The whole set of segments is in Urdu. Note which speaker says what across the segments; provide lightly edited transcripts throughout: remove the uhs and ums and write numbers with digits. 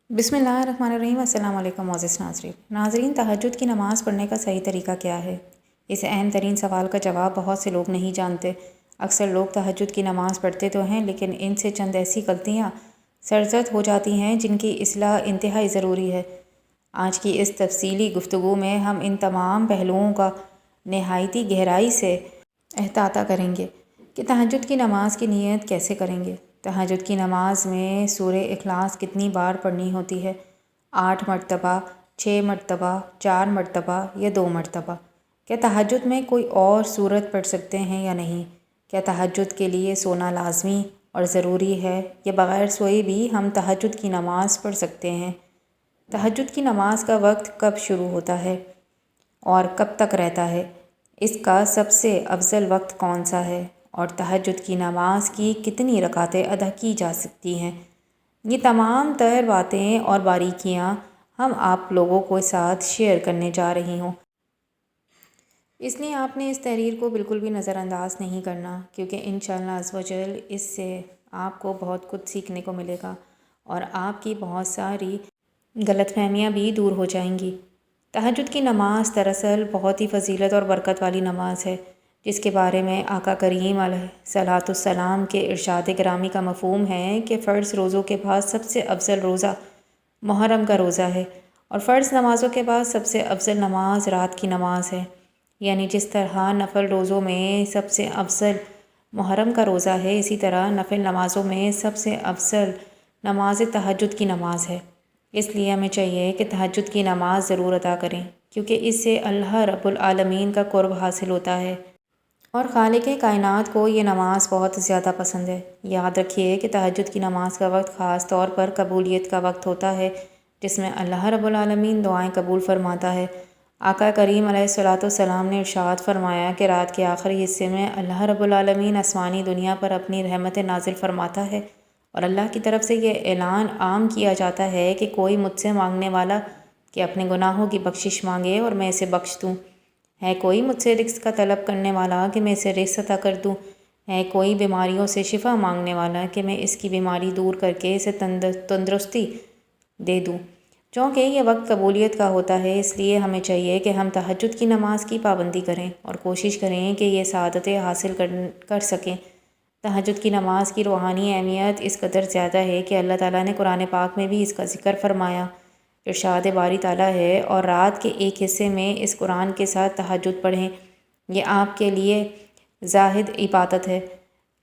Speaker 1: بسم اللہ الرحمن الرحیم۔ السلام علیکم معزز ناظرین، تہجد کی نماز پڑھنے کا صحیح طریقہ کیا ہے؟ اس اہم ترین سوال کا جواب بہت سے لوگ نہیں جانتے۔ اکثر لوگ تہجد کی نماز پڑھتے تو ہیں، لیکن ان سے چند ایسی غلطیاں سرزد ہو جاتی ہیں جن کی اصلاح انتہائی ضروری ہے۔ آج کی اس تفصیلی گفتگو میں ہم ان تمام پہلوؤں کا نہایتی گہرائی سے احاطہ کریں گے کہ تہجد کی نماز کی نیت کیسے کریں گے۔ تہجد کی نماز میں سورہ اخلاص کتنی بار پڑھنی ہوتی ہے؟ 8 مرتبہ، 6 مرتبہ، 4 مرتبہ یا 2 مرتبہ؟ کیا تہجد میں کوئی اور سورت پڑھ سکتے ہیں یا نہیں؟ کیا تہجد کے لیے سونا لازمی اور ضروری ہے یا بغیر سوئے بھی ہم تہجد کی نماز پڑھ سکتے ہیں؟ تہجد کی نماز کا وقت کب شروع ہوتا ہے اور کب تک رہتا ہے؟ اس کا سب سے افضل وقت کون سا ہے؟ اور تہجد کی نماز کی کتنی رکعتیں ادا کی جا سکتی ہیں؟ یہ تمام تر باتیں اور باریکیاں ہم آپ لوگوں کے ساتھ شیئر کرنے جا رہی ہوں۔ اس لیے آپ نے اس تحریر کو بالکل بھی نظر انداز نہیں کرنا، کیونکہ انشاءاللہ عز و جل اس سے آپ کو بہت کچھ سیکھنے کو ملے گا اور آپ کی بہت ساری غلط فہمیاں بھی دور ہو جائیں گی۔ تہجد کی نماز دراصل بہت ہی فضیلت اور برکت والی نماز ہے، جس کے بارے میں آقا کریم علیہ الصلاۃ والسلام کے ارشاد گرامی کا مفہوم ہے کہ فرض روزوں کے بعد سب سے افضل روزہ محرم کا روزہ ہے، اور فرض نمازوں کے بعد سب سے افضل نماز رات کی نماز ہے۔ یعنی جس طرح نفل روزوں میں سب سے افضل محرم کا روزہ ہے، اسی طرح نفل نمازوں میں سب سے افضل نماز تہجد کی نماز ہے۔ اس لیے ہمیں چاہیے کہ تہجد کی نماز ضرور ادا کریں، کیونکہ اس سے اللہ رب العالمین کا قرب حاصل ہوتا ہے اور خالق کائنات کو یہ نماز بہت زیادہ پسند ہے۔ یاد رکھیے کہ تہجد کی نماز کا وقت خاص طور پر قبولیت کا وقت ہوتا ہے، جس میں اللہ رب العالمین دعائیں قبول فرماتا ہے۔ آقا کریم علیہ الصلاۃ والسلام نے ارشاد فرمایا کہ رات کے آخری حصے میں اللہ رب العالمین آسمانی دنیا پر اپنی رحمت نازل فرماتا ہے، اور اللہ کی طرف سے یہ اعلان عام کیا جاتا ہے کہ کوئی مجھ سے مانگنے والا کہ اپنے گناہوں کی بخشش مانگے اور میں اسے بخش دوں۔ ہے کوئی مجھ سے رزق کا طلب کرنے والا کہ میں اسے رزق عطا کر دوں۔ ہے کوئی بیماریوں سے شفا مانگنے والا کہ میں اس کی بیماری دور کر کے اسے تندرستی دے دوں۔ چونکہ یہ وقت قبولیت کا ہوتا ہے، اس لیے ہمیں چاہیے کہ ہم تہجد کی نماز کی پابندی کریں اور کوشش کریں کہ یہ سعادتیں حاصل کر سکیں۔ تہجد کی نماز کی روحانی اہمیت اس قدر زیادہ ہے کہ اللہ تعالیٰ نے قرآن پاک میں بھی اس کا ذکر فرمایا۔ ارشاد باری تعالیٰ ہے، اور رات کے ایک حصے میں اس قرآن کے ساتھ تہجد پڑھیں، یہ آپ کے لیے زاہد عبادت ہے۔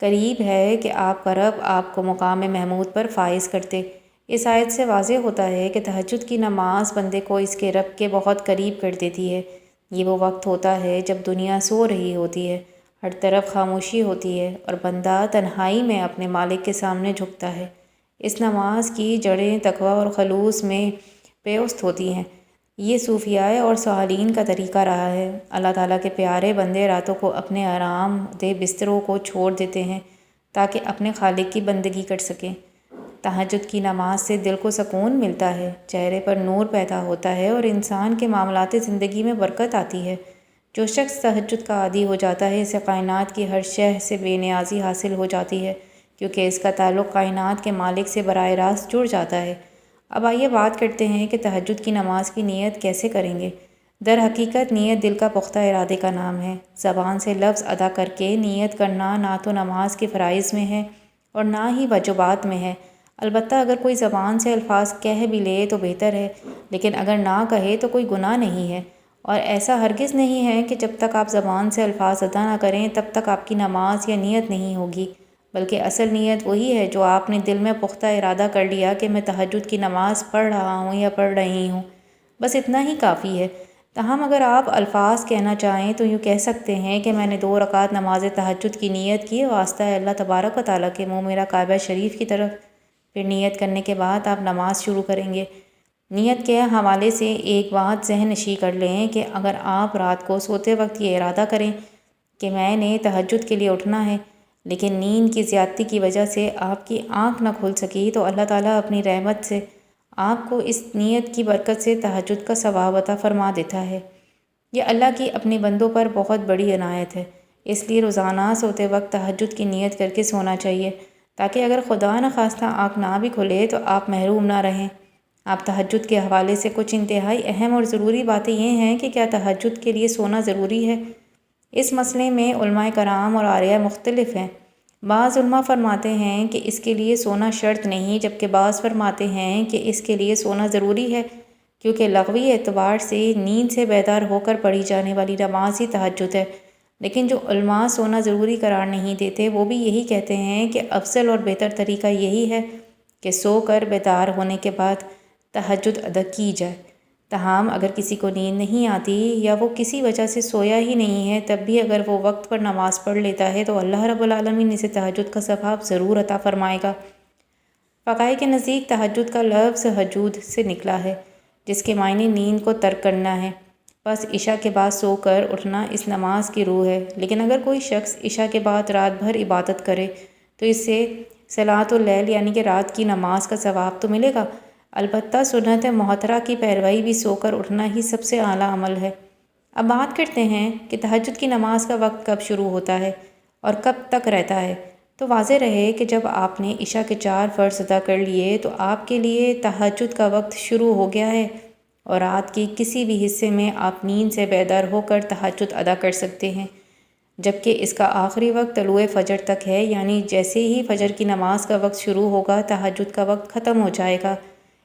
Speaker 1: قریب ہے کہ آپ کا رب آپ کو مقام محمود پر فائز کرتے۔ اس آیت سے واضح ہوتا ہے کہ تہجد کی نماز بندے کو اس کے رب کے بہت قریب کر دیتی ہے۔ یہ وہ وقت ہوتا ہے جب دنیا سو رہی ہوتی ہے، ہر طرف خاموشی ہوتی ہے اور بندہ تنہائی میں اپنے مالک کے سامنے جھکتا ہے۔ اس نماز کی جڑیں تقویٰ اور خلوص میں پیوست ہوتی ہیں۔ یہ صوفیاء اور صالحین کا طریقہ رہا ہے۔ اللہ تعالیٰ کے پیارے بندے راتوں کو اپنے آرام دہ بستروں کو چھوڑ دیتے ہیں تاکہ اپنے خالق کی بندگی کر سکیں۔ تہجد کی نماز سے دل کو سکون ملتا ہے، چہرے پر نور پیدا ہوتا ہے اور انسان کے معاملات زندگی میں برکت آتی ہے۔ جو شخص تہجد کا عادی ہو جاتا ہے، اسے کائنات کی ہر شے سے بے نیازی حاصل ہو جاتی ہے، کیونکہ اس کا تعلق کائنات کے مالک سے براہ راست جڑ جاتا ہے۔ اب آئیے بات کرتے ہیں کہ تہجد کی نماز کی نیت کیسے کریں گے۔ در حقیقت نیت دل کا پختہ ارادے کا نام ہے۔ زبان سے لفظ ادا کر کے نیت کرنا نہ تو نماز کے فرائض میں ہے اور نہ ہی واجبات میں ہے۔ البتہ اگر کوئی زبان سے الفاظ کہہ بھی لے تو بہتر ہے، لیکن اگر نہ کہے تو کوئی گناہ نہیں ہے، اور ایسا ہرگز نہیں ہے کہ جب تک آپ زبان سے الفاظ ادا نہ کریں تب تک آپ کی نماز یا نیت نہیں ہوگی، بلکہ اصل نیت وہی ہے جو آپ نے دل میں پختہ ارادہ کر لیا کہ میں تہجد کی نماز پڑھ رہا ہوں یا پڑھ رہی ہوں، بس اتنا ہی کافی ہے۔ تاہم اگر آپ الفاظ کہنا چاہیں تو یوں کہہ سکتے ہیں کہ میں نے 2 رکعت نماز تہجد کی نیت کی، واسطہ ہے اللہ تبارک و تعالیٰ کے، منہ میرا کعبہ شریف کی طرف۔ پھر نیت کرنے کے بعد آپ نماز شروع کریں گے۔ نیت کے حوالے سے ایک بات ذہن نشین کر لیں کہ اگر آپ رات کو سوتے وقت یہ ارادہ کریں کہ میں نے تہجد کے لیے اٹھنا ہے، لیکن نیند کی زیادتی کی وجہ سے آپ کی آنکھ نہ کھل سکی، تو اللہ تعالیٰ اپنی رحمت سے آپ کو اس نیت کی برکت سے تہجد کا ثواب عطا فرما دیتا ہے۔ یہ اللہ کی اپنے بندوں پر بہت بڑی عنایت ہے، اس لیے روزانہ سوتے وقت تہجد کی نیت کر کے سونا چاہیے، تاکہ اگر خدا نخواستہ آنکھ نہ بھی کھلے تو آپ محروم نہ رہیں۔ آپ تہجد کے حوالے سے کچھ انتہائی اہم اور ضروری باتیں یہ ہیں کہ کیا تہجد کے لیے سونا ضروری ہے؟ اس مسئلے میں علماء کرام اور آراء مختلف ہیں۔ بعض علماء فرماتے ہیں کہ اس کے لیے سونا شرط نہیں، جبکہ بعض فرماتے ہیں کہ اس کے لیے سونا ضروری ہے، کیونکہ لغوی اعتبار سے نیند سے بیدار ہو کر پڑھی جانے والی نماز ہی تہجد ہے۔ لیکن جو علماء سونا ضروری قرار نہیں دیتے وہ بھی یہی کہتے ہیں کہ افضل اور بہتر طریقہ یہی ہے کہ سو کر بیدار ہونے کے بعد تہجد ادا کی جائے۔ تاہم اگر کسی کو نیند نہیں آتی یا وہ کسی وجہ سے سویا ہی نہیں ہے، تب بھی اگر وہ وقت پر نماز پڑھ لیتا ہے تو اللہ رب العالمین اسے تہجد کا ثواب ضرور عطا فرمائے گا۔ فقہاء کے نزدیک تہجد کا لفظ ہجود سے نکلا ہے، جس کے معنی نیند کو ترک کرنا ہے۔ بس عشاء کے بعد سو کر اٹھنا اس نماز کی روح ہے۔ لیکن اگر کوئی شخص عشاء کے بعد رات بھر عبادت کرے تو اس سے صلاۃ اللیل یعنی کہ رات کی نماز کا ثواب تو ملے گا، البتہ سنت محترمہ کی پیروی بھی سو کر اٹھنا ہی سب سے اعلیٰ عمل ہے۔ اب بات کرتے ہیں کہ تہجد کی نماز کا وقت کب شروع ہوتا ہے اور کب تک رہتا ہے۔ تو واضح رہے کہ جب آپ نے عشاء کے 4 فرض ادا کر لیے تو آپ کے لیے تہجد کا وقت شروع ہو گیا ہے، اور رات کے کسی بھی حصے میں آپ نیند سے بیدار ہو کر تہجد ادا کر سکتے ہیں، جبکہ اس کا آخری وقت طلوع فجر تک ہے، یعنی جیسے ہی فجر کی نماز کا وقت شروع ہوگا تہجد کا وقت ختم ہو جائے گا۔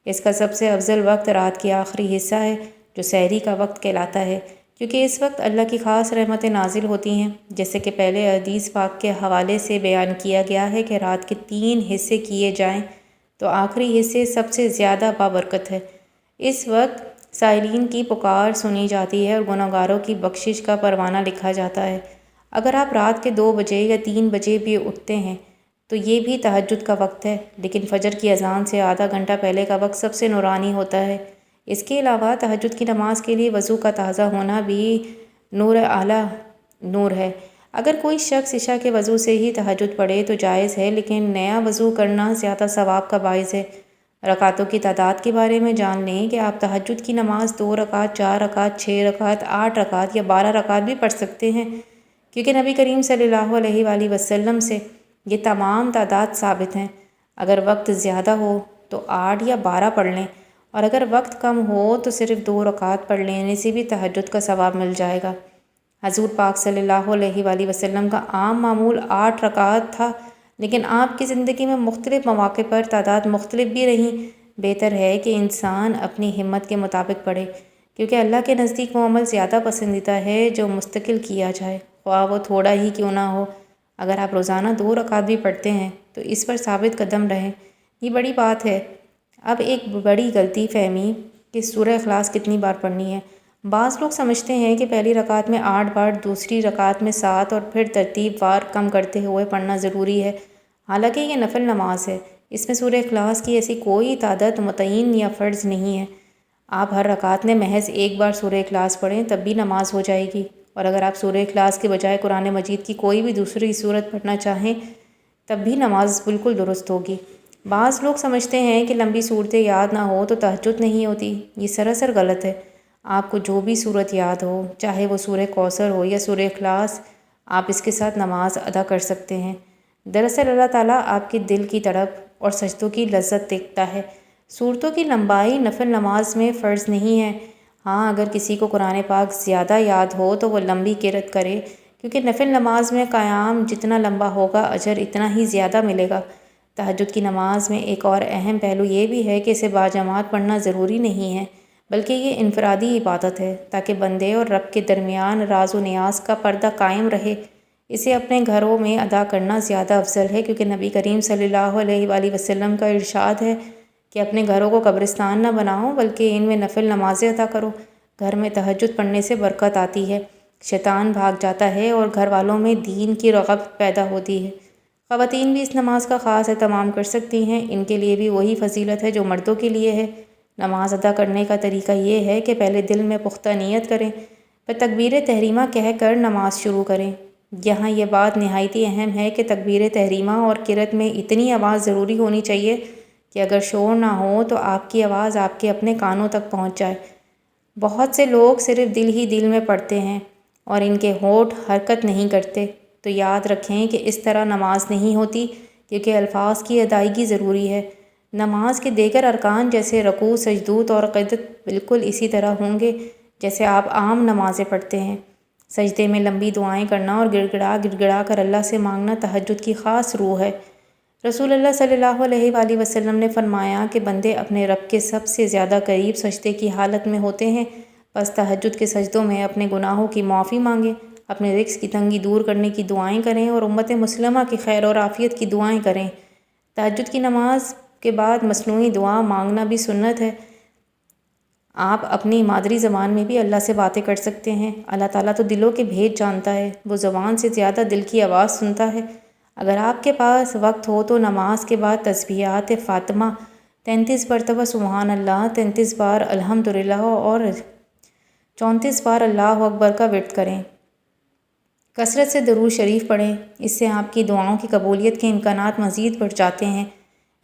Speaker 1: اس کا سب سے افضل وقت رات کی آخری حصہ ہے، جو سحری کا وقت کہلاتا ہے، کیونکہ اس وقت اللہ کی خاص رحمتیں نازل ہوتی ہیں، جیسے کہ پہلے حدیث پاک کے حوالے سے بیان کیا گیا ہے کہ رات کے 3 حصے کیے جائیں تو آخری حصے سب سے زیادہ بابرکت ہے۔ اس وقت سائلین کی پکار سنی جاتی ہے اور گنہگاروں کی بخشش کا پروانہ لکھا جاتا ہے۔ اگر آپ رات کے 2 بجے یا 3 بجے بھی اٹھتے ہیں تو یہ بھی تہجد کا وقت ہے، لیکن فجر کی اذان سے آدھا گھنٹہ پہلے کا وقت سب سے نورانی ہوتا ہے۔ اس کے علاوہ تہجد کی نماز کے لیے وضو کا تازہ ہونا بھی نور اعلیٰ نور ہے۔ اگر کوئی شخص عشاء کے وضو سے ہی تہجد پڑھے تو جائز ہے، لیکن نیا وضو کرنا زیادہ ثواب کا باعث ہے۔ رکعتوں کی تعداد کے بارے میں جان لیں کہ آپ تہجد کی نماز 2 رکعت، 4 رکعت، 6 رکعت، 8 رکعت یا 12 رکعت بھی پڑھ سکتے ہیں، کیونکہ نبی کریم صلی اللہ علیہ وآلہ وسلم سے یہ تمام تعداد ثابت ہیں۔ اگر وقت زیادہ ہو تو 8 یا 12 پڑھ لیں، اور اگر وقت کم ہو تو صرف 2 رکعت پڑھ لینے سے بھی تہجد کا ثواب مل جائے گا۔ حضور پاک صلی اللہ علیہ وآلہ وسلم کا عام معمول 8 رکعت تھا، لیکن آپ کی زندگی میں مختلف مواقع پر تعداد مختلف بھی رہیں۔ بہتر ہے کہ انسان اپنی ہمت کے مطابق پڑھے، کیونکہ اللہ کے نزدیک وہ عمل زیادہ پسندیدہ ہے جو مستقل کیا جائے، خواہ وہ تھوڑا ہی کیوں نہ ہو۔ اگر آپ روزانہ 2 رکعت بھی پڑھتے ہیں تو اس پر ثابت قدم رہیں، یہ بڑی بات ہے۔ اب ایک بڑی غلطی فہمی کہ سورہ اخلاص کتنی بار پڑھنی ہے۔ بعض لوگ سمجھتے ہیں کہ پہلی رکعت میں 8 بار، دوسری رکعت میں 7 اور پھر ترتیب وار کم کرتے ہوئے پڑھنا ضروری ہے، حالانکہ یہ نفل نماز ہے۔ اس میں سورہ اخلاص کی ایسی کوئی تعداد متعین یا فرض نہیں ہے۔ آپ ہر رکعت میں محض 1 بار سورہ اخلاص پڑھیں تب بھی نماز ہو جائے گی، اور اگر آپ سورہ اخلاص کے بجائے قرآن مجید کی کوئی بھی دوسری سورت پڑھنا چاہیں تب بھی نماز بالکل درست ہوگی۔ بعض لوگ سمجھتے ہیں کہ لمبی صورتیں یاد نہ ہو تو تہجد نہیں ہوتی، یہ سراسر غلط ہے۔ آپ کو جو بھی صورت یاد ہو، چاہے وہ سورہ کوثر ہو یا سورہ اخلاص، آپ اس کے ساتھ نماز ادا کر سکتے ہیں۔ دراصل اللہ تعالیٰ آپ کے دل کی طرف اور سجدوں کی لذت دیکھتا ہے۔ صورتوں کی لمبائی نفل نماز میں فرض نہیں ہے۔ ہاں، اگر کسی کو قرآن پاک زیادہ یاد ہو تو وہ لمبی قرأت کرے، کیونکہ نفل نماز میں قیام جتنا لمبا ہوگا اجر اتنا ہی زیادہ ملے گا۔ تہجد کی نماز میں ایک اور اہم پہلو یہ بھی ہے کہ اسے باجماعت پڑھنا ضروری نہیں ہے، بلکہ یہ انفرادی عبادت ہے، تاکہ بندے اور رب کے درمیان راز و نیاز کا پردہ قائم رہے۔ اسے اپنے گھروں میں ادا کرنا زیادہ افضل ہے، کیونکہ نبی کریم صلی اللہ علیہ وآلہ وسلم کا ارشاد ہے کہ اپنے گھروں کو قبرستان نہ بناؤ بلکہ ان میں نفل نمازیں ادا کرو۔ گھر میں تہجد پڑھنے سے برکت آتی ہے، شیطان بھاگ جاتا ہے اور گھر والوں میں دین کی رغبت پیدا ہوتی ہے۔ خواتین بھی اس نماز کا خاص اہتمام کر سکتی ہیں، ان کے لیے بھی وہی فضیلت ہے جو مردوں کے لیے ہے۔ نماز ادا کرنے کا طریقہ یہ ہے کہ پہلے دل میں پختہ نیت کریں، پھر تکبیر تحریمہ کہہ کر نماز شروع کریں۔ یہاں یہ بات نہایتی اہم ہے کہ تکبیر تحریمہ اور قرأت میں اتنی آواز ضروری ہونی چاہیے کہ اگر شور نہ ہو تو آپ کی آواز آپ کے اپنے کانوں تک پہنچ جائے۔ بہت سے لوگ صرف دل ہی دل میں پڑھتے ہیں اور ان کے ہونٹ حرکت نہیں کرتے، تو یاد رکھیں کہ اس طرح نماز نہیں ہوتی، کیونکہ الفاظ کی ادائیگی ضروری ہے۔ نماز کے دیگر ارکان جیسے رکوع، سجدود اور قعدت بالکل اسی طرح ہوں گے جیسے آپ عام نمازیں پڑھتے ہیں۔ سجدے میں لمبی دعائیں کرنا اور گڑ گڑا کر اللہ سے مانگنا تہجد کی خاص روح ہے۔ رسول اللہ صلی اللہ علیہ وآلہ وسلم نے فرمایا کہ بندے اپنے رب کے سب سے زیادہ قریب سجدے کی حالت میں ہوتے ہیں، بس تہجد کے سجدوں میں اپنے گناہوں کی معافی مانگیں، اپنے رزق کی تنگی دور کرنے کی دعائیں کریں اور امت مسلمہ کی خیر اور عافیت کی دعائیں کریں۔ تہجد کی نماز کے بعد مصنوعی دعا مانگنا بھی سنت ہے۔ آپ اپنی مادری زبان میں بھی اللہ سے باتیں کر سکتے ہیں۔ اللہ تعالیٰ تو دلوں کے بھید جانتا ہے، وہ زبان سے زیادہ دل کی آواز سنتا ہے۔ اگر آپ کے پاس وقت ہو تو نماز کے بعد تسبیحات فاطمہ 33 مرتبہ سبحان اللہ، 33 بار الحمدللہ اور 34 بار اللہ اکبر کا ورد کریں۔ کثرت سے درود شریف پڑھیں، اس سے آپ کی دعاؤں کی قبولیت کے امکانات مزید بڑھ جاتے ہیں۔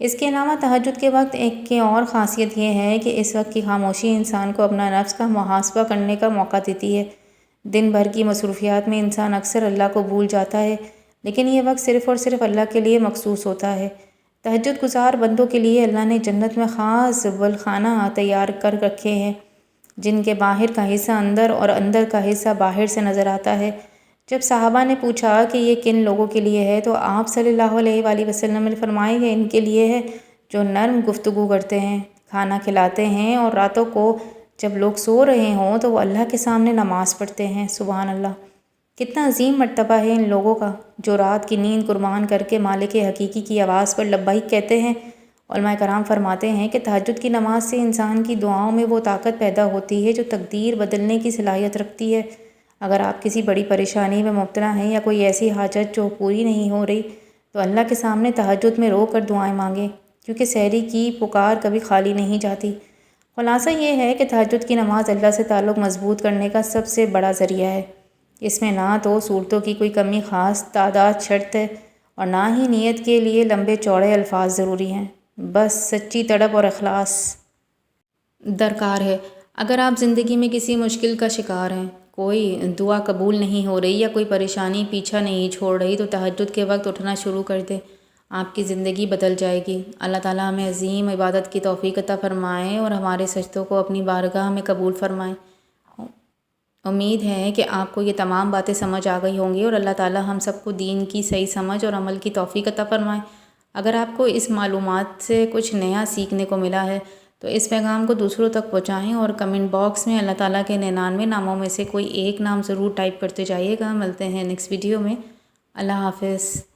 Speaker 1: اس کے علاوہ تہجد کے وقت ایک کی اور خاصیت یہ ہے کہ اس وقت کی خاموشی انسان کو اپنا نفس کا محاسبہ کرنے کا موقع دیتی ہے۔ دن بھر کی مصروفیات میں انسان اکثر اللہ کو بھول جاتا ہے، لیکن یہ وقت صرف اور صرف اللہ کے لیے مخصوص ہوتا ہے۔ تہجد گزار بندوں کے لیے اللہ نے جنت میں خاص بلخانہ تیار کر رکھے ہیں، جن کے باہر کا حصہ اندر اور اندر کا حصہ باہر سے نظر آتا ہے۔ جب صحابہ نے پوچھا کہ یہ کن لوگوں کے لیے ہے تو آپ صلی اللہ علیہ وآلہ وسلم نے فرمایا کہ ان کے لیے ہے جو نرم گفتگو کرتے ہیں، کھانا کھلاتے ہیں اور راتوں کو جب لوگ سو رہے ہوں تو وہ اللہ کے سامنے نماز پڑھتے ہیں۔ سبحان اللہ! کتنا عظیم مرتبہ ہے ان لوگوں کا جو رات کی نیند قربان کر کے مالک حقیقی کی آواز پر لبیک کہتے ہیں۔ علماء کرام فرماتے ہیں کہ تہجد کی نماز سے انسان کی دعاؤں میں وہ طاقت پیدا ہوتی ہے جو تقدیر بدلنے کی صلاحیت رکھتی ہے۔ اگر آپ کسی بڑی پریشانی میں مبتلا ہیں یا کوئی ایسی حاجت جو پوری نہیں ہو رہی تو اللہ کے سامنے تہجد میں رو کر دعائیں مانگیں، کیونکہ سحری کی پکار کبھی خالی نہیں جاتی۔ خلاصہ یہ ہے کہ تہجد کی نماز اللہ سے تعلق مضبوط کرنے کا سب سے بڑا ذریعہ ہے۔ اس میں نہ تو صورتوں کی کوئی کمی خاص تعداد شرط ہے اور نہ ہی نیت کے لیے لمبے چوڑے الفاظ ضروری ہیں، بس سچی تڑپ اور اخلاص درکار ہے۔ اگر آپ زندگی میں کسی مشکل کا شکار ہیں، کوئی دعا قبول نہیں ہو رہی یا کوئی پریشانی پیچھا نہیں چھوڑ رہی تو تہجد کے وقت اٹھنا شروع کر دیں، آپ کی زندگی بدل جائے گی۔ اللہ تعالیٰ ہمیں عظیم عبادت کی توفیق عطا فرمائے اور ہمارے سجدوں کو اپنی بارگاہ میں قبول فرمائے۔ امید ہے کہ آپ کو یہ تمام باتیں سمجھ آ گئی ہوں گی اور اللہ تعالیٰ ہم سب کو دین کی صحیح سمجھ اور عمل کی توفیق عطا فرمائے۔ اگر آپ کو اس معلومات سے کچھ نیا سیکھنے کو ملا ہے تو اس پیغام کو دوسروں تک پہنچائیں اور کمنٹ باکس میں اللہ تعالیٰ کے 99 ناموں میں سے کوئی ایک نام ضرور ٹائپ کرتے جائیے گا۔ ملتے ہیں نیکسٹ ویڈیو میں۔ اللہ حافظ۔